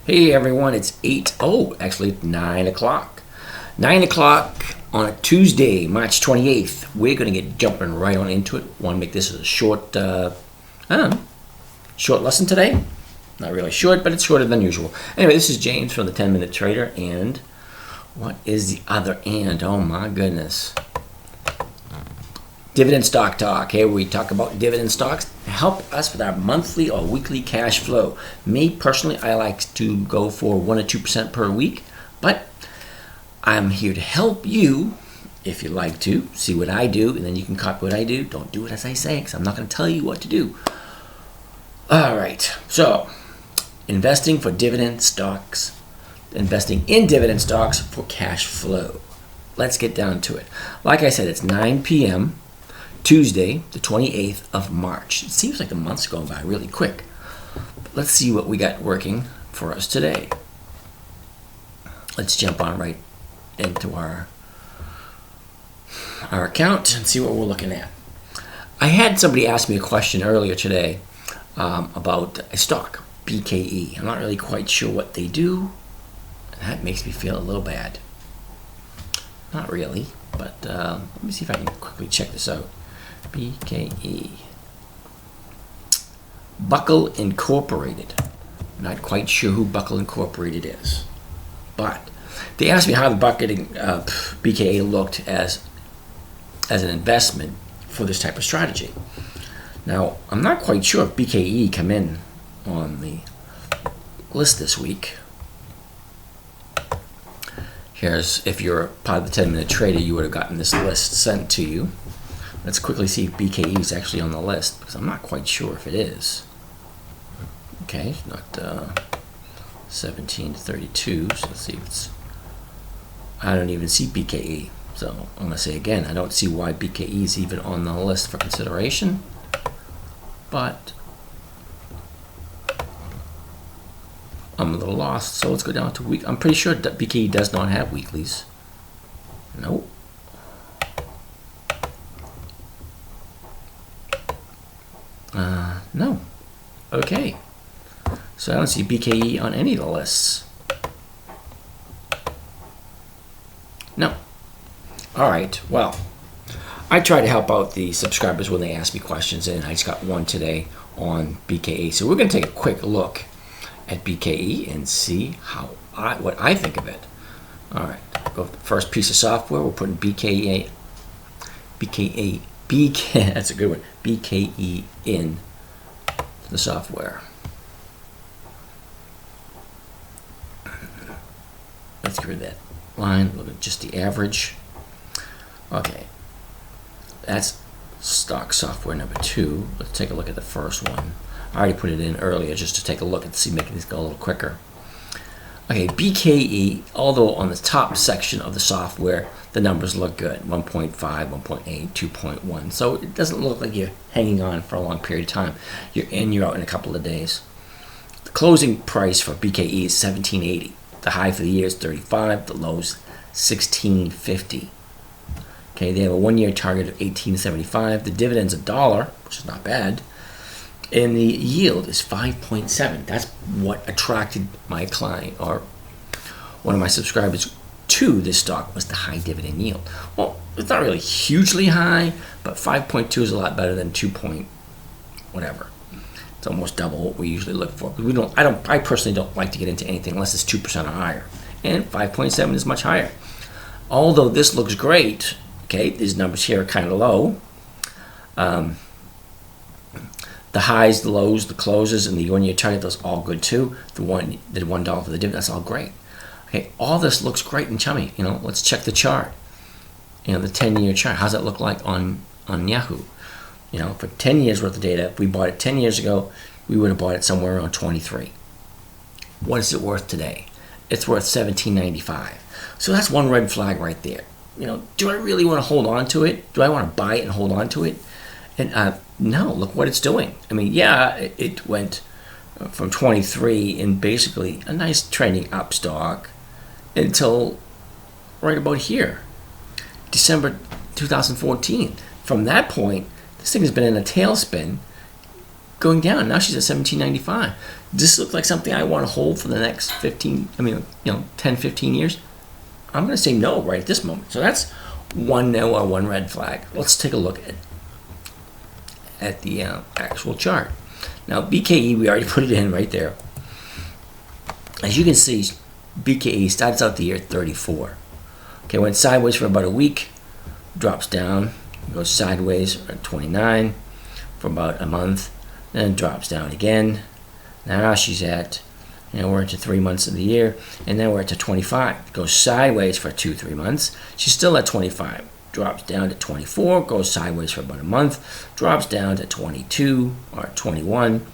Hey everyone, it's 9 o'clock. 9 o'clock on a Tuesday, March 28th. We're going to get jumping right on into it. Want to make this a short lesson today. Not really short, but it's shorter than usual. Anyway, this is James from the 10-Minute Trader, and what is the other and? Oh my goodness. Dividend Stock Talk. Here we talk about dividend stocks to help us with our monthly or weekly cash flow. Me, personally, I like to go for 1 or 2% per week, but I'm here to help you if you like to. See what I do, and then you can copy what I do. Don't do it as I say, because I'm not going to tell you what to do. All right, so investing in dividend stocks for cash flow. Let's get down to it. Like I said, it's 9 p.m., Tuesday, the 28th of March. It seems like the month's going by really quick. But let's see what we got working for us today. Let's jump on right into our account and see what we're looking at. I had somebody ask me a question earlier today about a stock, BKE. I'm not really quite sure what they do, and that makes me feel a little bad. Not really, but let me see if I can quickly check this out. BKE. Buckle Incorporated. Not quite sure who Buckle Incorporated is, but they asked me how the BKE looked as an investment for this type of strategy. Now, I'm not quite sure if BKE come in on the list this week. Here's, if you're part of the 10-Minute Trader, you would have gotten this list sent to you. Let's quickly see if BKE is actually on the list, because I'm not quite sure if it is. Okay, it's not 17 to 32, so let's see if it's... I don't even see BKE, so I'm going to say again, I don't see why BKE is even on the list for consideration, but I'm a little lost, so let's go down to week. I'm pretty sure that BKE does not have weeklies. Nope. No. Okay. So I don't see BKE on any of the lists. No. All right. Well, I try to help out the subscribers when they ask me questions, and I just got one today on BKE. So we're going to take a quick look at BKE and see what I think of it. All right. Go with the first piece of software. We're putting BKE. That's a good one. BKE in the software. Let's get rid of that line. Look at just the average. Okay, that's stock software number 2. Let's take a look at the first one. I already put it in earlier just to take a look and see, making this go a little quicker. Okay, BKE, although on the top section of the software, the numbers look good, 1.5, 1.8, 2.1. So it doesn't look like you're hanging on for a long period of time. You're in, you're out in a couple of days. The closing price for BKE is $17.80. The high for the year is 35, the low is 16.50. Okay, they have a 1-year target of 18.75. The dividend's $1, which is not bad. And the yield is 5.7. That's what attracted my client, or one of my subscribers, to this stock, was the high dividend yield. Well, it's not really hugely high, but 5.2 is a lot better than 2 point whatever. It's almost double what we usually look for. I personally don't like to get into anything unless it's 2% or higher. And 5.7 is much higher. Although this looks great, okay, these numbers here are kind of low. The highs, the lows, the closes, and the 1-year target, those all good too. The $1 for the dividend, that's all great. Okay, all this looks great and chummy. Let's check the chart. The 10-year chart. How's that look like on Yahoo? For 10 years worth of data, if we bought it 10 years ago, we would have bought it somewhere around 23. What is it worth today? It's worth $17.95. So that's one red flag right there. Do I really want to hold on to it? Do I want to buy it and hold on to it? And no, look what it's doing. I mean, yeah, it went from 23 in basically a nice trending up stock until right about here, December 2014. From that point, this thing has been in a tailspin going down. Now she's at 17.95. Does this look like something I want to hold for the next 10, 15 years? I'm going to say no right at this moment. So that's one no or one red flag. Let's take a look at the actual chart. Now, BKE, we already put it in right there. As you can see, BKE starts out the year at 34. Okay, went sideways for about a week, drops down, goes sideways at 29 for about a month, then drops down again. Now she's at, we're into 3 months of the year, and then we're at 25. Goes sideways for 2-3 months. She's still at 25. Drops down to 24, goes sideways for about a month, drops down to 22 or 21,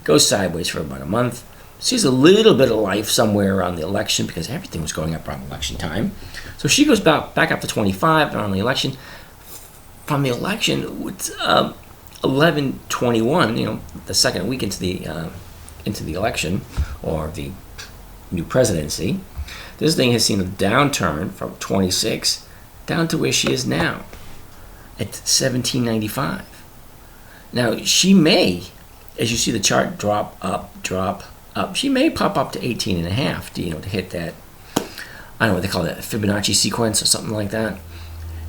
goes sideways for about a month. Sees a little bit of life somewhere around the election because everything was going up around election time. So she goes back up to 25 around the election. From the election, it's 11/21, the second week into the election or the new presidency. This thing has seen a downturn from 26 down to where she is now at 17.95. Now she may, as you see the chart drop up, she may pop up to 18.5 to hit that, I don't know what they call that, Fibonacci sequence or something like that.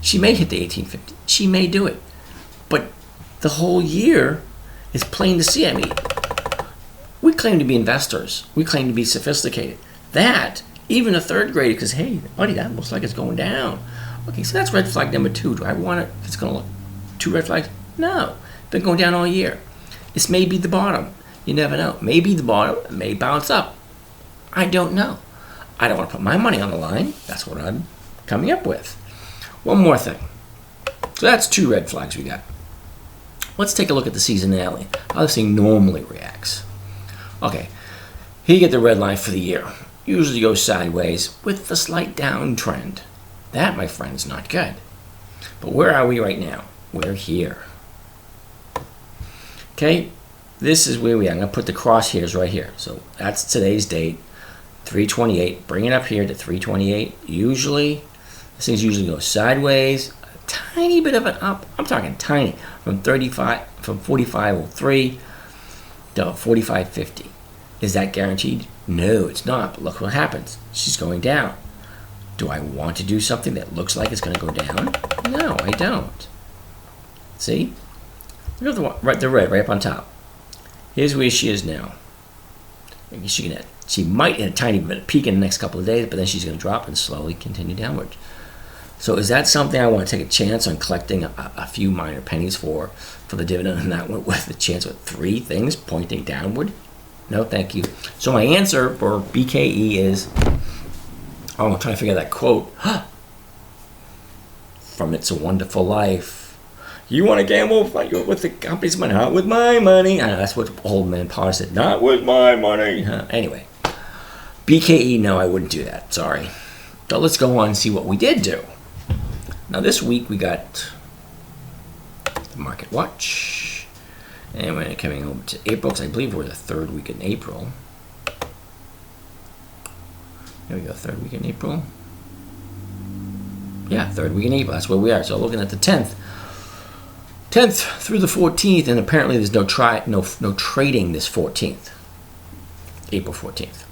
She may hit the 1850. She may do it. But the whole year is plain to see. I mean, we claim to be investors. We claim to be sophisticated. That, even a third grader, because, hey, buddy, that looks like it's going down. Okay, so that's red flag number 2. Do I want it? It's going to look 2 red flags? No. Been going down all year. This may be the bottom. You never know. Maybe the bottom. It may bounce up. I don't know. I don't want to put my money on the line. That's what I'm coming up with. One more thing. So that's 2 red flags we got. Let's take a look at the seasonality. How this thing normally reacts. Okay, here you get the red line for the year. Usually goes sideways with a slight downtrend. That, my friend, is not good. But where are we right now? We're here. Okay, this is where we are. I'm going to put the crosshairs right here. So that's today's date, 3/28. Bring it up here to 3/28. Usually, this thing usually goes sideways, a tiny bit of an up. I'm talking tiny, from 45.03 to 45.50. Is that guaranteed? No, it's not. But look what happens. She's going down. Do I want to do something that looks like it's going to go down? No, I don't. See? Look at the red right up on top. Here's where she is now. She might hit a tiny bit of peak in the next couple of days, but then she's going to drop and slowly continue downward. So is that something I want to take a chance on collecting a few minor pennies for the dividend on that one with the chance with 3 things pointing downward? No, thank you. So my answer for BKE is, I'm trying to figure out that quote from It's a Wonderful Life. You want to gamble with the company's money, not with my money. I know that's what old man Potter said, not with my money. Anyway, BKE, no, I wouldn't do that. Sorry. So let's go on and see what we did do. Now this week we got the Market Watch. And we're coming over to April, because I believe we're the 3rd week in April. There we go, 3rd week in April. Yeah, 3rd week in April, that's where we are. So looking at the 10th through the 14th, and apparently there's no trading this 14th, April 14th.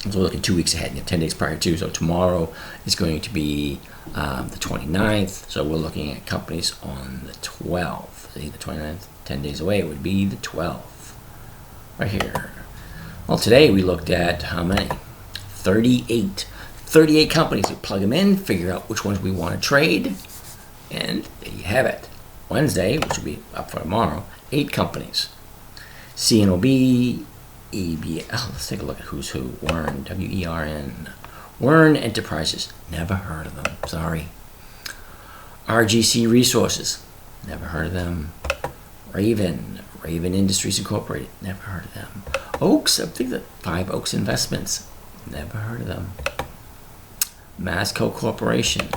So we're looking 2 weeks ahead, 10 days prior to. So tomorrow is going to be the 29th. So we're looking at companies on the 12th. See, the 29th, 10 days away, it would be the 12th. Right here. Well, today we looked at how many? 38. 38 companies. We plug them in, figure out which ones we want to trade, and there you have it. Wednesday, which will be up for tomorrow, 8 companies. CNOB, let's take a look at who's who. Wern, W-E-R-N. Wern Enterprises. Never heard of them. Sorry. RGC Resources. Never heard of them. Raven Industries Incorporated. Never heard of them. Oaks, I think that 5 Oaks Investments. Never heard of them. Masco Corporation.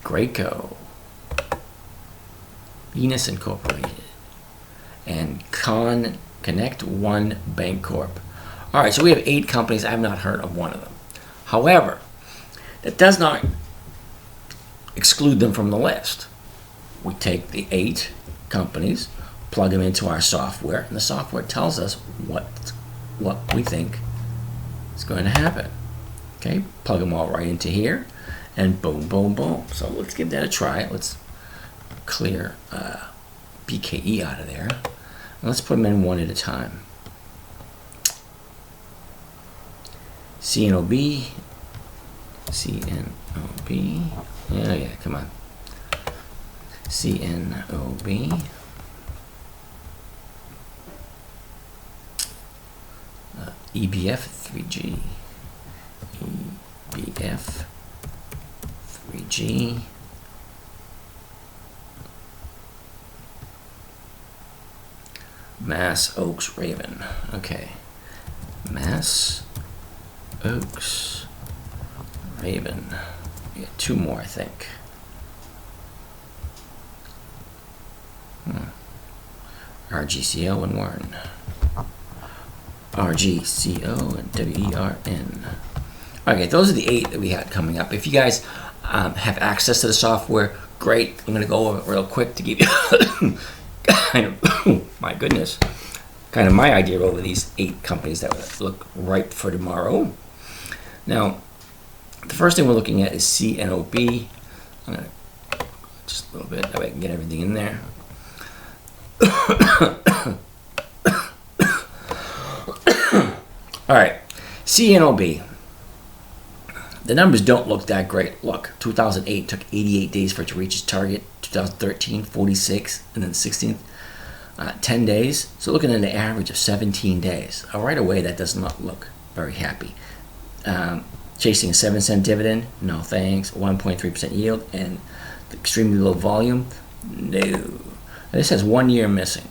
Graco. Venus Incorporated. And Connect One Bank Corp. All right, so we have 8 companies. I have not heard of one of them. However, that does not exclude them from the list. We take the 8 companies, plug them into our software, and the software tells us what we think is going to happen. Okay, plug them all right into here, and boom, boom, boom. So let's give that a try. Let's clear BKE out of there, and let's put them in one at a time. CNOB, yeah, come on. CNOB, EBF 3G, EBF 3G, Mass Oaks Raven. Okay, Mass Oaks Raven. We got two more, I think. RGCO and Warren. RGCO and WERN. Okay, those are the 8 that we had coming up. If you guys have access to the software, great. I'm going to go over it real quick to give you kind of, my goodness, kind of my idea over these 8 companies that look ripe for tomorrow. Now, the first thing we're looking at is CNOB. I'm going to just a little bit, that way I can get everything in there. All right, CNOB. The numbers don't look that great. Look, 2008 took 88 days for it to reach its target. 2013, 46, and then 16, 10 days. So looking at an average of 17 days. Right away, that does not look very happy. Chasing a 7-cent dividend, no thanks. 1.3% yield and extremely low volume, no. This has 1 year missing.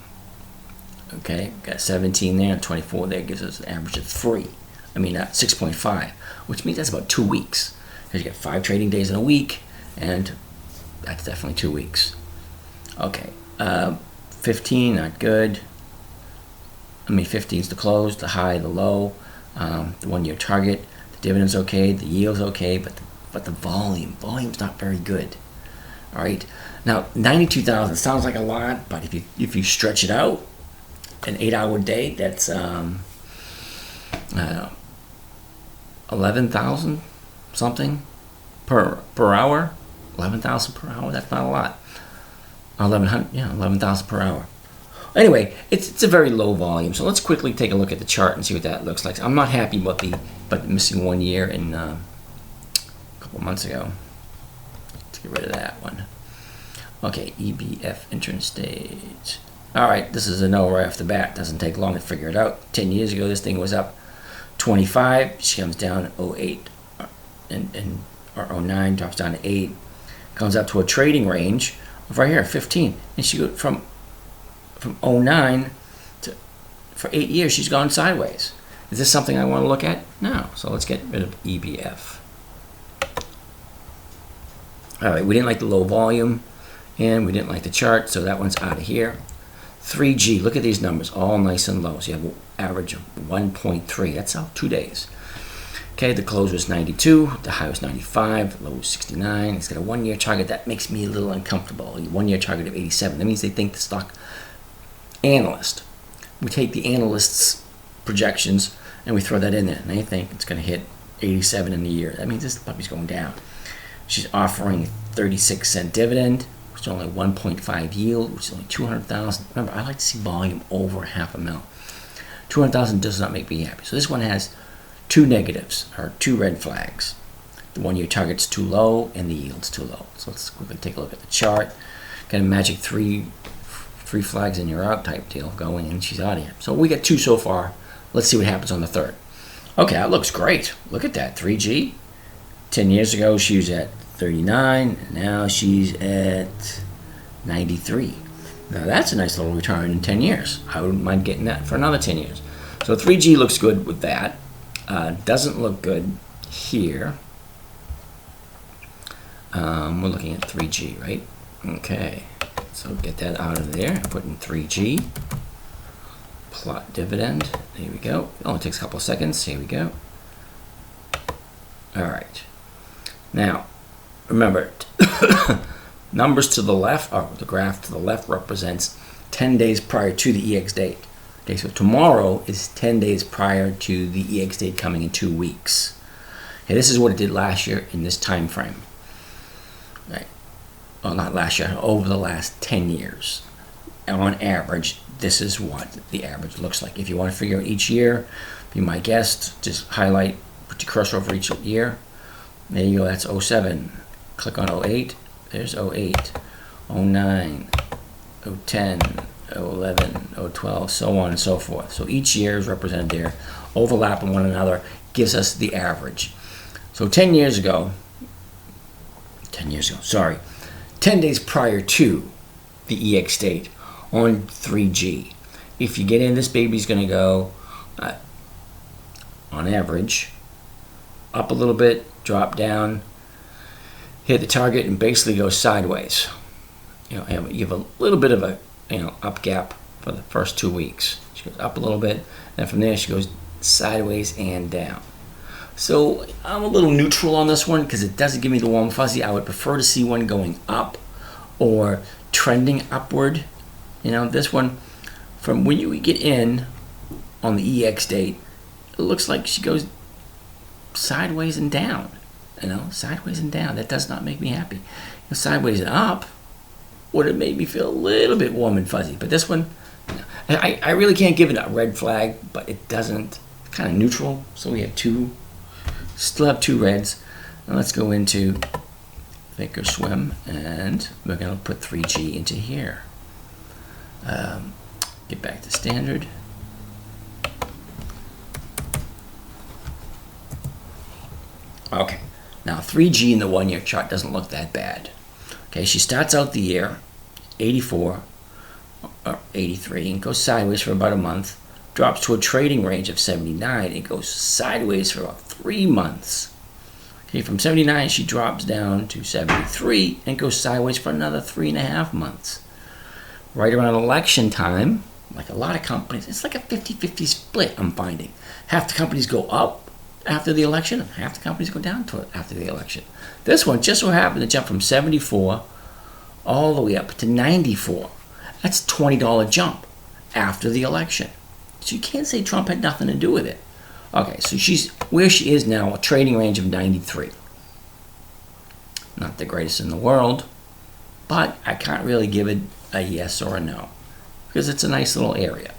Okay, got 17 there and 24 there, gives us an average of 6.5, which means that's about 2 weeks. Because you get 5 trading days in a week, and that's definitely 2 weeks. Okay, 15, not good. 15 is the close, the high, the low, the 1 year target. The dividend's okay, the yield's okay, but the volume's not very good. All right, now 92,000 sounds like a lot, but if you stretch it out, an 8-hour day, that's 11,000 something per hour. 11,000 per hour, that's not a lot. 11,000 per hour. Anyway, it's a very low volume. So let's quickly take a look at the chart and see what that looks like. I'm not happy about but missing 1 year in a couple of months ago. Let's get rid of that one. Okay, EBF intrastate. All right, this is a no right off the bat. Doesn't take long to figure it out. 10 years ago, this thing was up 25. She comes down 08 or 09, drops down to 8. Comes up to a trading range of right here, 15. And she goes from 09 to, for 8 years, she's gone sideways. Is this something I want to look at? No. So let's get rid of EBF. All right, we didn't like the low volume, and we didn't like the chart, so that one's out of here. 3G, look at these numbers, all nice and low. So you have an average of 1.3. That's out 2 days. Okay, the close was 92, the high was 95, the low was 69. It's got a 1 year target. That makes me a little uncomfortable. A 1 year target of 87. That means they think the stock analyst. We take the analyst's projections and we throw that in there, and they think it's going to hit 87 in a year. That means this puppy's going down. She's offering 36-cent dividend, which is only 1.5 yield, which is only 200,000. Remember, I like to see volume over $500,000. 200,000 does not make me happy. So this one has 2 negatives, or 2 red flags. The 1 year target's too low and the yield's too low. So let's quickly take a look at the chart. Got a magic three flags and you're out type deal going, and she's out of here. So we got 2 so far. Let's see what happens on the third. Okay, that looks great. Look at that, 3G. 10 years ago, she was at 39, and now she's at 93. Now that's a nice little return in 10 years. I wouldn't mind getting that for another 10 years. So 3G looks good with that. Doesn't look good here. We're looking at 3G, right? Okay, so get that out of there. Put in 3G. Plot dividend. There we go. It only takes a couple of seconds. Here we go. All right. Now, remember, numbers to the left, or the graph to the left represents 10 days prior to the EX date. Okay, so tomorrow is 10 days prior to the EX date coming in 2 weeks. Okay, this is what it did last year in this time frame. Right. Well, not last year, over the last 10 years. And on average, this is what the average looks like. If you want to figure out each year, be my guest, just highlight, put your cursor over each year. There you go, that's 07. Click on 08, there's 08, 09, 010, 011, 012, so on and so forth. So each year is represented there, overlapping one another, gives us the average. So 10 days prior to the EX date on 3G. If you get in, this baby's going to go, on average, up a little bit, drop down, hit the target, and basically go sideways. You have a little bit of a up gap for the first 2 weeks. She goes up a little bit, and from there she goes sideways and down. So I'm a little neutral on this one because it doesn't give me the warm fuzzy. I would prefer to see one going up or trending upward. This one, from when you get in on the EX date, it looks like she goes sideways and down. Sideways and down. That does not make me happy. Sideways and up would have made me feel a little bit warm and fuzzy. But this one, I really can't give it a red flag, but it doesn't. It's kind of neutral. So we have still have 2 reds. Now let's go into Thinkorswim, and we're going to put 3G into here. Get back to standard. Okay, now 3G in the 1-year chart doesn't look that bad. Okay, she starts out the year 84 or 83 and goes sideways for about a month, drops to a trading range of 79 and goes sideways for about 3 months. Okay, from 79 she drops down to 73 and goes sideways for another 3.5 months. Right around election time, like a lot of companies, it's like a 50-50 split, I'm finding. Half the companies go up after the election, and half the companies go down to it after the election. This one just so happened to jump from 74 all the way up to 94. That's a $20 jump after the election. So you can't say Trump had nothing to do with it. Okay, so she's where she is now, a trading range of 93. Not the greatest in the world, but I can't really give it a yes or a no because it's a nice little area.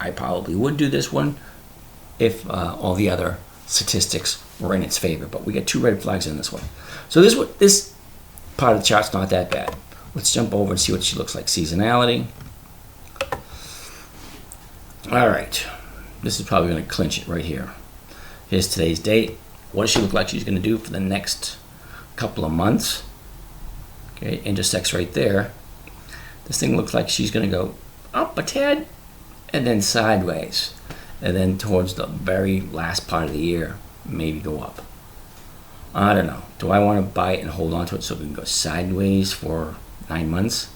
I probably would do this one if all the other statistics were in its favor, but we got 2 red flags in this one. So this part of the chart's not that bad. Let's jump over and see what she looks like. Seasonality. All right, this is probably going to clinch it right here. Here's today's date. What does she look like she's going to do for the next couple of months? Okay, intersects right there. This thing looks like she's going to go up a tad and then sideways, and then towards the very last part of the year maybe go up. I don't know. Do I want to buy it and hold on to it so we can go sideways for 9 months?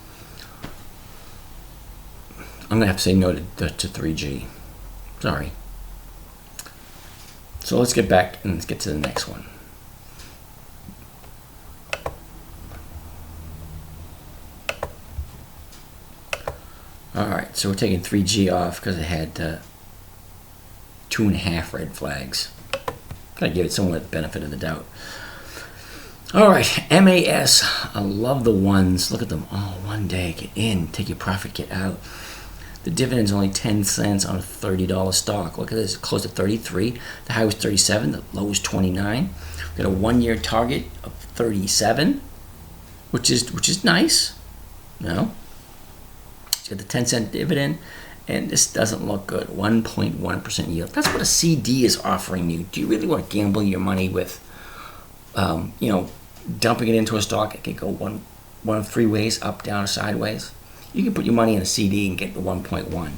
I'm going to have to say no to 3G. Sorry. So let's get back and let's get to the next one. Alright, so we're taking 3G off because it had 2.5 red flags. Gotta give it somewhat the benefit of the doubt. Alright, MAS. I love the ones. Look at them. Oh, 1 day. Get in. Take your profit. Get out. The dividend's only 10 cents on a $30 stock. Look at this. It closed at 33. The high was 37. The low was 29. We've got a 1-year target of 37, which is nice. No. It's got the 10-cent dividend, and this doesn't look good. 1.1% yield. That's what a CD is offering you. Do you really want to gamble your money with, dumping it into a stock? It could go one of 3 ways: up, down, or sideways. You can put your money in a CD and get the 1.1.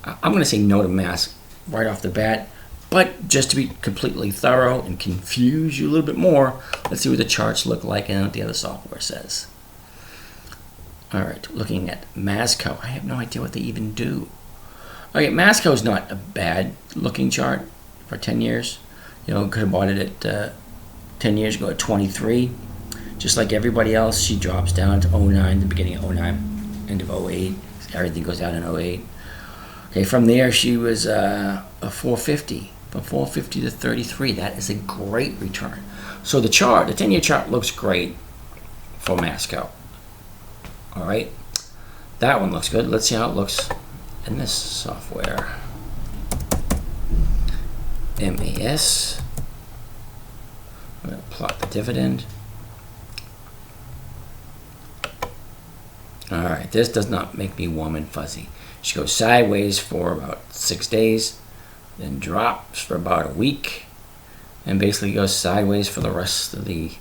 I'm going to say no to MAS right off the bat, but just to be completely thorough and confuse you a little bit more, let's see what the charts look like and what the other software says. All right, looking at Masco. I have no idea what they even do. Okay, Masco is not a bad looking chart for 10 years. Could have bought it at 10 years ago at 23. Just like everybody else, she drops down to 09, the beginning of 09, end of 08, Everything goes out in '08. Okay, from there she was a 450. From 450 to 33. That is a great return. So the 10-year chart looks great for Masco. All right, that one looks good. Let's see how it looks in this software. MAS. I'm going to plot the dividend. All right, this does not make me warm and fuzzy. She goes sideways for about 6 days, then drops for about a week, and basically goes sideways for the rest of the,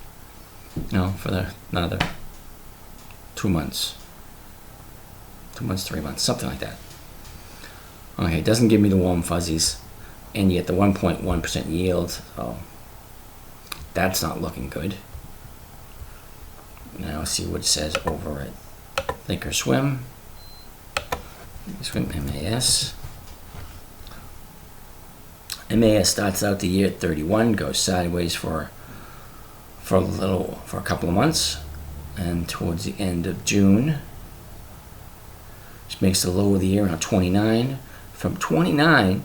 for another 2 months. 2 months, 3 months, something like that. Okay, it doesn't give me the warm fuzzies, and yet the 1.1% yield, so that's not looking good. Now see what it says over at Thinkorswim. Swim MAS. MAS starts out the year at 31, goes sideways for a couple of months, and towards the end of June, she makes the low of the year around 29. From 29,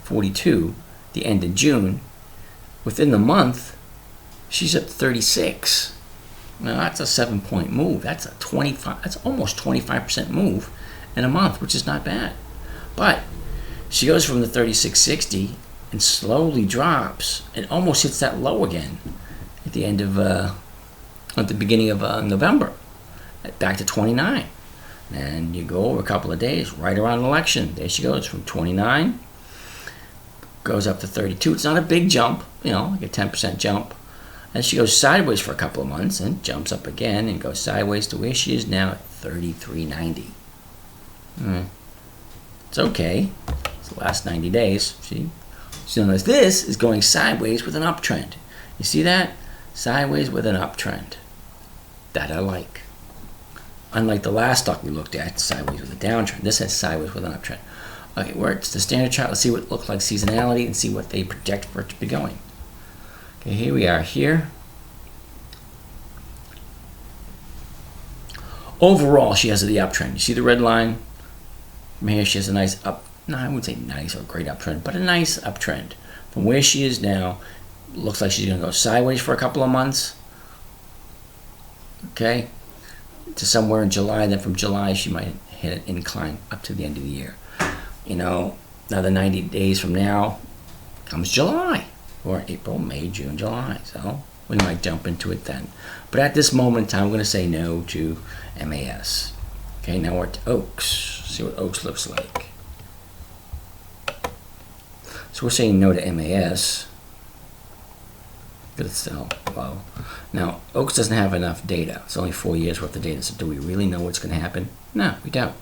42, the end of June, within the month, she's up to 36. Now that's a 7-point move. That's almost 25% move in a month, which is not bad. But she goes from the 36.60 and slowly drops and almost hits that low again at the end of at the beginning of November, back to 29. And you go over a couple of days, right around an election. There she goes from 29, goes up to 32. It's not a big jump, like a 10% jump. And she goes sideways for a couple of months and jumps up again and goes sideways to where she is now at 33.90. It's okay. It's the last 90 days. So notice this is going sideways with an uptrend. You see that? Sideways with an uptrend. That I like. Unlike the last stock we looked at, sideways with a downtrend. This has sideways with an uptrend. Okay, where it's the standard chart. Let's see what it looks like seasonality and see what they project for it to be going. Okay, here we are here. Overall, she has the uptrend. You see the red line? From here, she has a nice I wouldn't say nice or great uptrend, but a nice uptrend. From where she is now, looks like she's going to go sideways for a couple of months. Okay, to somewhere in July. Then from July, she might hit an incline up to the end of the year. Another 90 days from now comes July, or April, May, June, July. So we might jump into it then. But at this moment in time, I'm going to say no to MAS. Okay, now we're at Oaks. See what Oaks looks like. So we're saying no to MAS. But it's still low. Now, Oaks doesn't have enough data. It's only 4 years worth of data. So do we really know what's going to happen? No, we don't.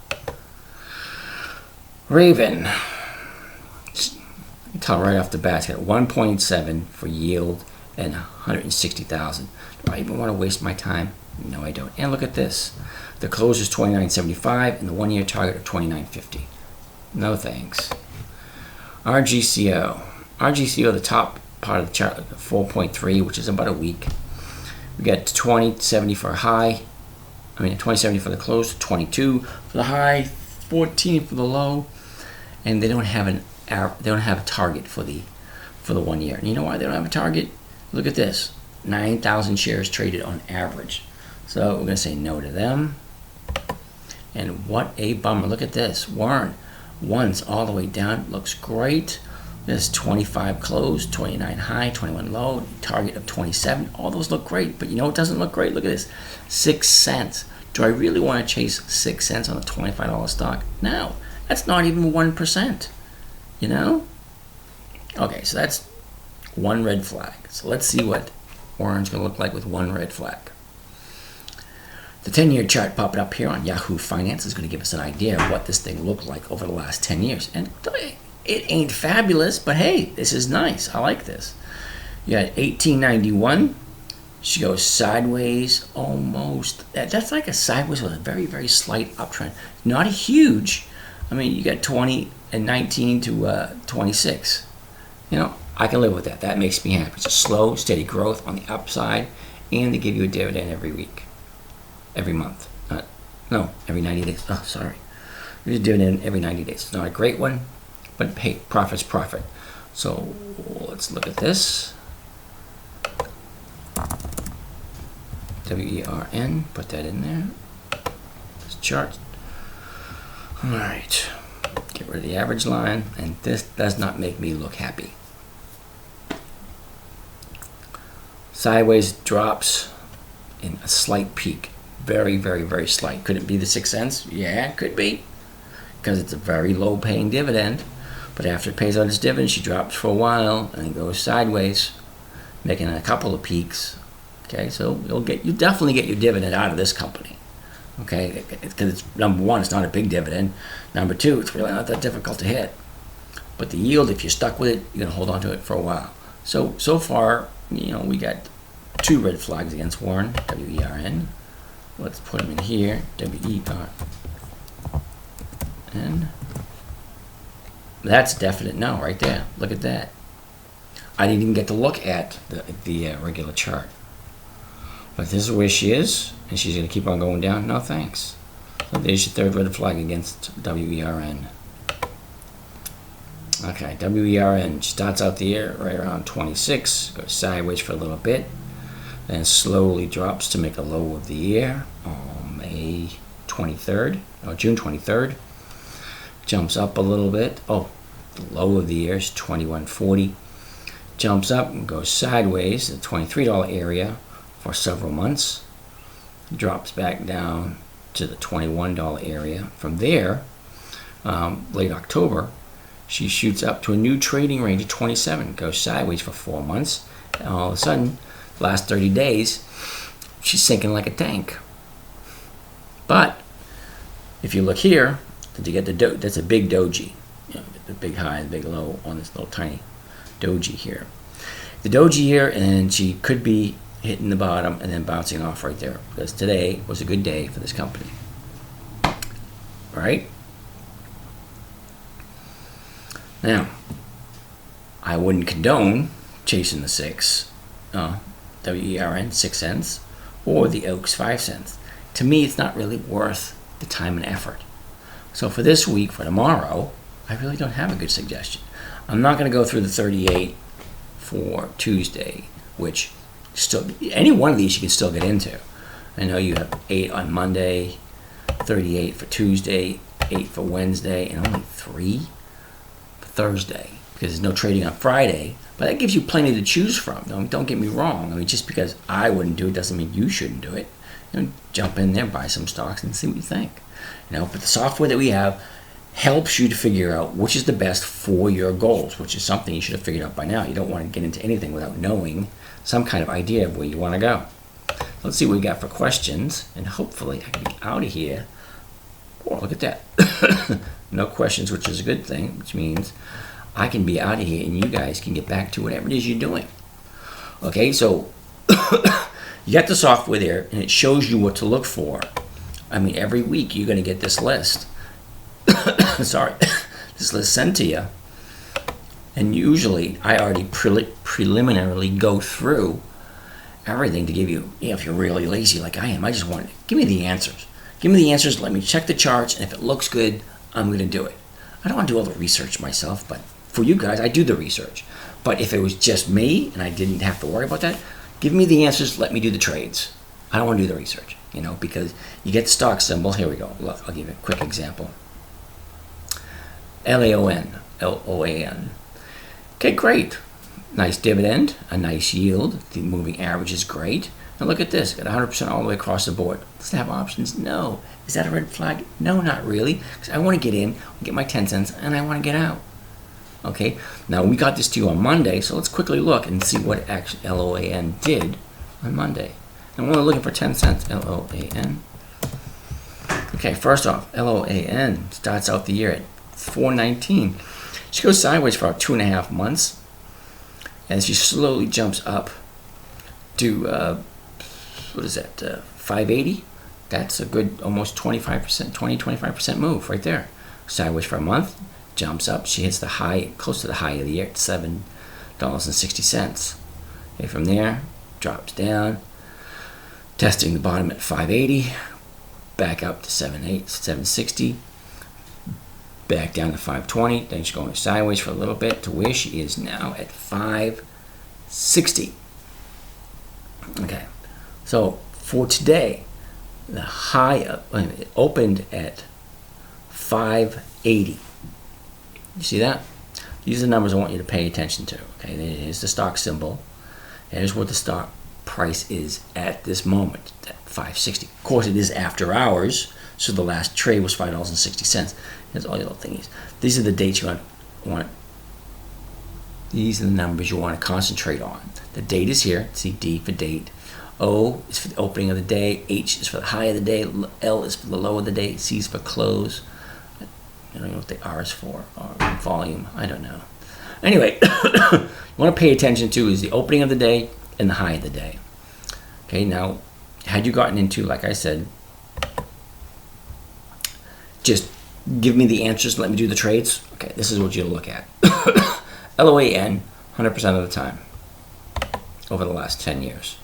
Raven. You can tell right off the bat, it's got 1.7 for yield and 160,000. Do I even want to waste my time? No, I don't. And look at this. The close is 29.75 and the 1 year target of 29.50. No thanks. RGCO. RGCO, the top part of the chart, 4.3, which is about a week. We got 20.70 for a high. 20.70 for the close, 22 for the high, 14 for the low, and they don't have a target for the 1 year. And you know why they don't have a target? Look at this, 9,000 shares traded on average. So we're going to say no to them. And what a bummer! Look at this, Warren. One's all the way down, looks great. This 25 close, 29 high, 21 low, target of 27. All those look great, but you know what doesn't look great? Look at this, 6 cents. Do I really want to chase 6 cents on a $25 stock? No, that's not even 1%, Okay, so that's one red flag. So let's see what orange going to look like with one red flag. The 10-year chart popping up here on Yahoo Finance is going to give us an idea of what this thing looked like over the last 10 years. And it ain't fabulous, but hey, this is nice. I like this. You got 1891. She goes sideways almost. That's like a sideways with a very, very slight uptrend. Not a huge. You got 20 and 19 to 26. I can live with that. That makes me happy. It's a slow, steady growth on the upside, and they give you a dividend every week, every month. No, every 90 days. Oh, sorry. Gives you dividend every 90 days. It's not a great one, but hey, profit's profit. So let's look at this. WERN, put that in there. This chart. All right. Get rid of the average line, and this does not make me look happy. Sideways drops in a slight peak. Very, very, very slight. Could it be the 6 cents? Yeah, it could be. Because it's a very low paying dividend. But after it pays out its dividend, she drops for a while and goes sideways, making a couple of peaks. Okay, so you'll definitely get your dividend out of this company. Okay, because it's, number one, it's not a big dividend. Number two, it's really not that difficult to hit. But the yield, if you're stuck with it, you're gonna hold on to it for a while. So far, we got 2 red flags against Warren, WERN. Let's put them in here, WERN. That's a definite no right there. Look at that. I didn't even get to look at the regular chart. But this is where she is, and she's going to keep on going down. No thanks. So there's your 3rd red flag against WERN. Okay, WERN starts out the year right around 26, goes sideways for a little bit, then slowly drops to make a low of the year on June 23rd. Jumps up a little bit. Oh, the low of the year is 21.40. Jumps up and goes sideways at the $23 area for several months. Drops back down to the $21 area. From there, late October, she shoots up to a new trading range of 27. Goes sideways for 4 months. And all of a sudden, the last 30 days, she's sinking like a tank. But if you look here, did you get that's a big doji. The big high and big low on this little tiny doji here. The doji here, and she could be hitting the bottom and then bouncing off right there, because today was a good day for this company. Right? Now, I wouldn't condone chasing the 6, WERN, 6 cents, or the Oaks, 5 cents. To me, it's not really worth the time and effort. So for this week, for tomorrow, I really don't have a good suggestion. I'm not going to go through the 38 for Tuesday, which still, any one of these you can still get into. I know you have 8 on Monday, 38 for Tuesday, 8 for Wednesday, and only 3 for Thursday, because there's no trading on Friday. But that gives you plenty to choose from. Don't get me wrong. I mean, just because I wouldn't do it doesn't mean you shouldn't do it. Jump in there, buy some stocks, and see what you think. But the software that we have helps you to figure out which is the best for your goals, which is something you should have figured out by now. You don't want to get into anything without knowing some kind of idea of where you want to go. Let's see what we got for questions, and hopefully I can be out of here. Oh, look at that. No questions, which is a good thing, which means I can be out of here and you guys can get back to whatever it is you're doing. Okay, so you got the software there, and it shows you what to look for. I mean, every week you're going to get this list. Sorry, this list sent to you. And usually I already preliminarily go through everything to give you, if you're really lazy like I am, I just want, give me the answers. Give me the answers, let me check the charts, and if it looks good, I'm going to do it. I don't want to do all the research myself, but for you guys, I do the research. But if it was just me and I didn't have to worry about that, give me the answers, let me do the trades. I don't want to do the research, because you get the stock symbol. Here we go. Look, I'll give you a quick example. LAON, LOAN. Okay, great. Nice dividend, a nice yield. The moving average is great. And look at this, got 100% all the way across the board. Does it have options? No. Is that a red flag? No, not really. Because I want to get in, get my 10 cents, and I want to get out. Okay, now we got this to you on Monday, so let's quickly look and see what actually LOAN did on Monday. And we're looking for 10 cents, LOAN. Okay, first off, LOAN starts out the year at 419. She goes sideways for about 2.5 months, and she slowly jumps up to, 580? That's a good almost 25% move right there. Sideways for a month, jumps up. She hits the high, close to the high of the year at $7.60. Okay, from there, drops down, testing the bottom at 580, back up to 760, back down to 520, then she's going sideways for a little bit to where she is now at 560. Okay, so for today, the high it opened at 580. You see that? These are the numbers I want you to pay attention to. Okay, here's the stock symbol. Here's what the stock price is at this moment, at 560. Of course, it is after hours, so the last trade was $5.60. Here's all your little thingies. These are the dates you want. These are the numbers you want to concentrate on. The date is here. See, D for date. O is for the opening of the day. H is for the high of the day. L is for the low of the day. C is for close. I don't know what the R is for, or volume, I don't know. Anyway, you want to pay attention to is the opening of the day and the high of the day. Okay, now, had you gotten into, like I said, just give me the answers and let me do the trades. Okay, this is what you'll look at. LOAN, 100% of the time, over the last 10 years.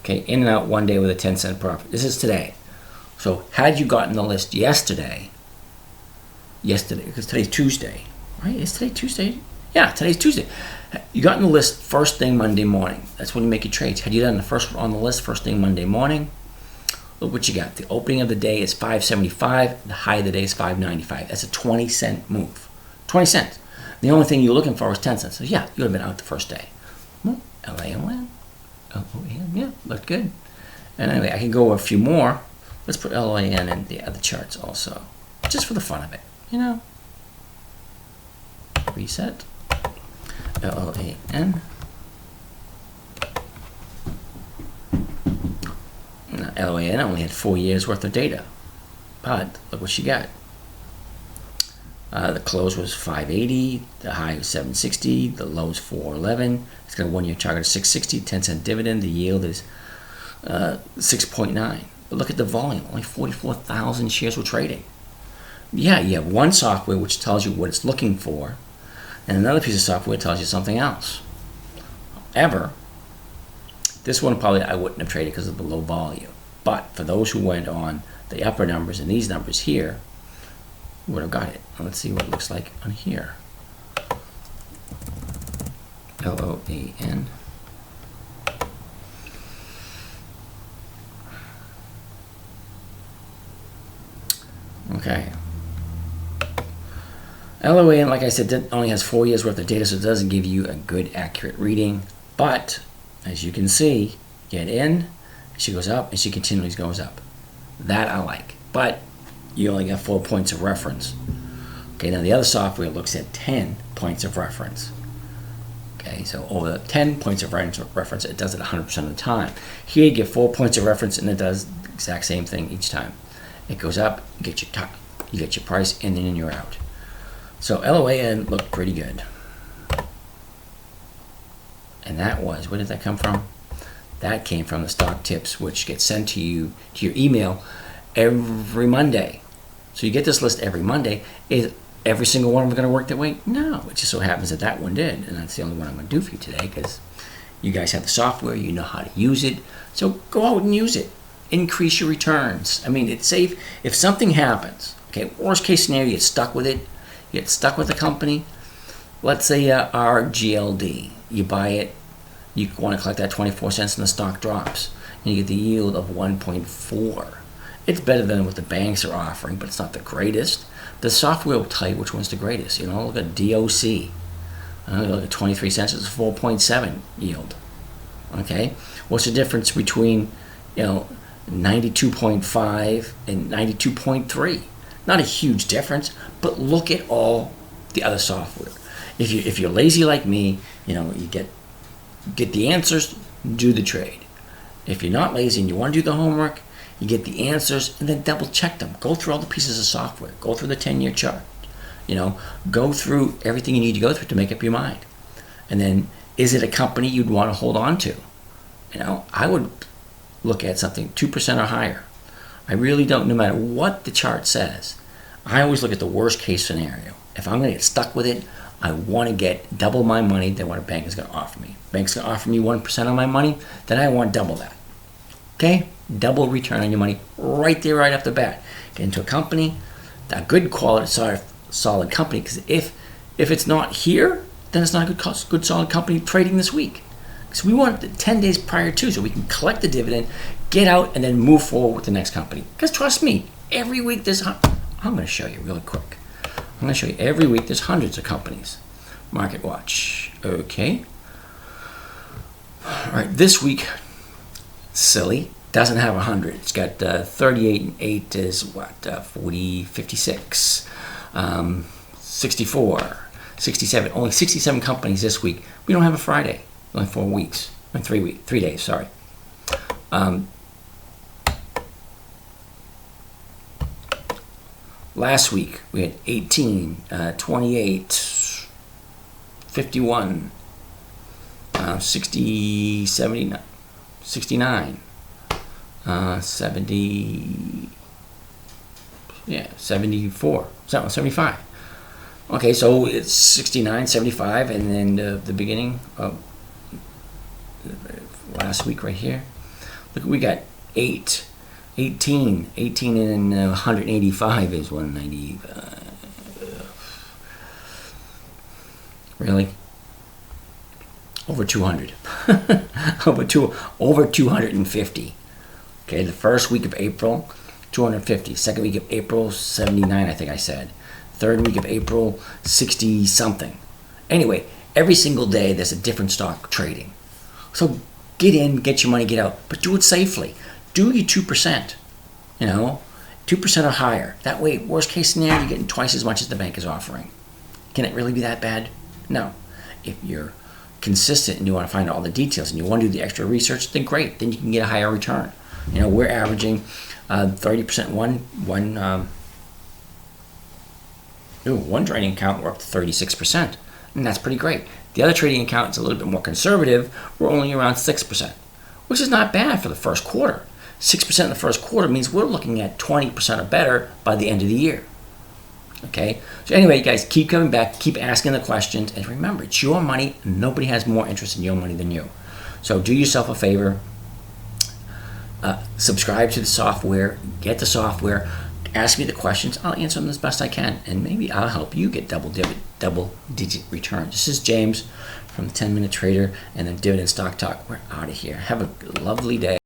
Okay, in and out one day with a 10-cent profit. This is today. So had you gotten the list yesterday, because today's Tuesday, right? Is today Tuesday? Yeah, today's Tuesday. You got in the list first thing Monday morning. That's when you make your trades. Had you done the first on the list first thing Monday morning, look what you got. The opening of the day is 575. The high of the day is 595. That's a 20-cent move. 20 cents. The only thing you're looking for was 10 cents. So yeah, you would have been out the first day. LAN. Yeah, looked good. And anyway, I can go a few more. Let's put LAN in the other charts also, just for the fun of it, you know. Reset. LAN. Now, LAN only had 4 years worth of data, but look what she got. The close was 580, the high was 760, the low is 411. It's got a 1 year target of 660, 10-cent dividend. The yield is 6.9. But look at the volume, only 44,000 shares were trading. Yeah, you have one software which tells you what it's looking for, and another piece of software tells you something else. However, this one probably I wouldn't have traded because of the low volume. But for those who went on the upper numbers and these numbers here, would have got it. Let's see what it looks like on here. LOAN. Okay. LOAN, like I said, only has 4 years worth of data, so it doesn't give you a good, accurate reading. But as you can see, get in, she goes up, and she continually goes up. That I like. But you only got 4 points of reference. Okay, now the other software looks at 10 points of reference. Okay, so over 10 points of reference, it does it 100% of the time. Here you get 4 points of reference, and it does the exact same thing each time. It goes up, you get your price, and then you're out. So LOAN looked pretty good. And that was, where did that come from? That came from the stock tips, which get sent to you, to your email every Monday. So you get this list every Monday. Is every single one of them going to work that way? No. It just so happens that that one did. And that's the only one I'm going to do for you today because you guys have the software. You know how to use it. So go out and use it. Increase your returns. I mean, it's safe. If something happens, okay, worst case scenario, you get stuck with it. You get stuck with the company. Let's say RGLD. You buy it. You want to collect that 24 cents and the stock drops. And you get the yield of 1.4. It's better than what the banks are offering, but it's not the greatest. The software will tell you which one's the greatest. You know, look at DOC. Look at 23 cents. It's 4.7 yield. Okay, what's the difference between 92.5 and 92.3? Not a huge difference, but look at all the other software. If you're lazy like me, you get the answers, do the trade. If you're not lazy and you want to do the homework, you get the answers and then double check them. Go through all the pieces of software. Go through the 10-year chart. Go through everything you need to go through to make up your mind. And then, is it a company you'd want to hold on to? I would look at something 2% or higher. I really don't, no matter what the chart says. I always look at the worst case scenario. If I'm going to get stuck with it, I want to get double my money than what a bank is going to offer me. Bank's going to offer me 1% on my money, then I want double that. Okay? double return on your money right there, right off the bat. Get into a company, a good quality, solid company, because if it's not here, then it's not a good solid company trading this week. So we want it 10 days prior to, so we can collect the dividend, get out, and then move forward with the next company. Because trust me, every week I'm going to show you really quick. I'm going to show you every week there's hundreds of companies. Market watch. Okay. All right, this week, silly, doesn't have 100. It's got 38 and 8 is what? 40, 56, 64, 67. Only 67 companies this week. We don't have a Friday. Only 4 weeks. 3 days, sorry. Last week, we had 18, 28, 51, 60, 79, 69, 70, 74, 75. Okay, so it's 69, 75, and then the beginning of last week right here. Look, we got 18 and 185 is 190. Really? Over 200. Over 250. Okay, the first week of April, 250. Second week of April, 79, I think I said. Third week of April, 60 something. Anyway, every single day there's a different stock trading. So get in, get your money, get out, but do it safely. Do your 2%, 2% or higher. That way, worst case scenario, you're getting twice as much as the bank is offering. Can it really be that bad? No. If you're consistent and you want to find out all the details and you want to do the extra research, then great. Then you can get a higher return. We're averaging 30% one trading account, we're up to 36%, and that's pretty great. The other trading account is a little bit more conservative. We're only around 6%, which is not bad for the first quarter. 6% in the first quarter means we're looking at 20% or better by the end of the year. Okay? So anyway, you guys, keep coming back, keep asking the questions, and remember, it's your money. Nobody has more interest in your money than you. So do yourself a favor. Subscribe to the software. Get the software. Ask me the questions. I'll answer them as best I can, and maybe I'll help you get double-digit returns. This is James from the 10-Minute Trader and the Dividend Stock Talk. We're out of here. Have a lovely day.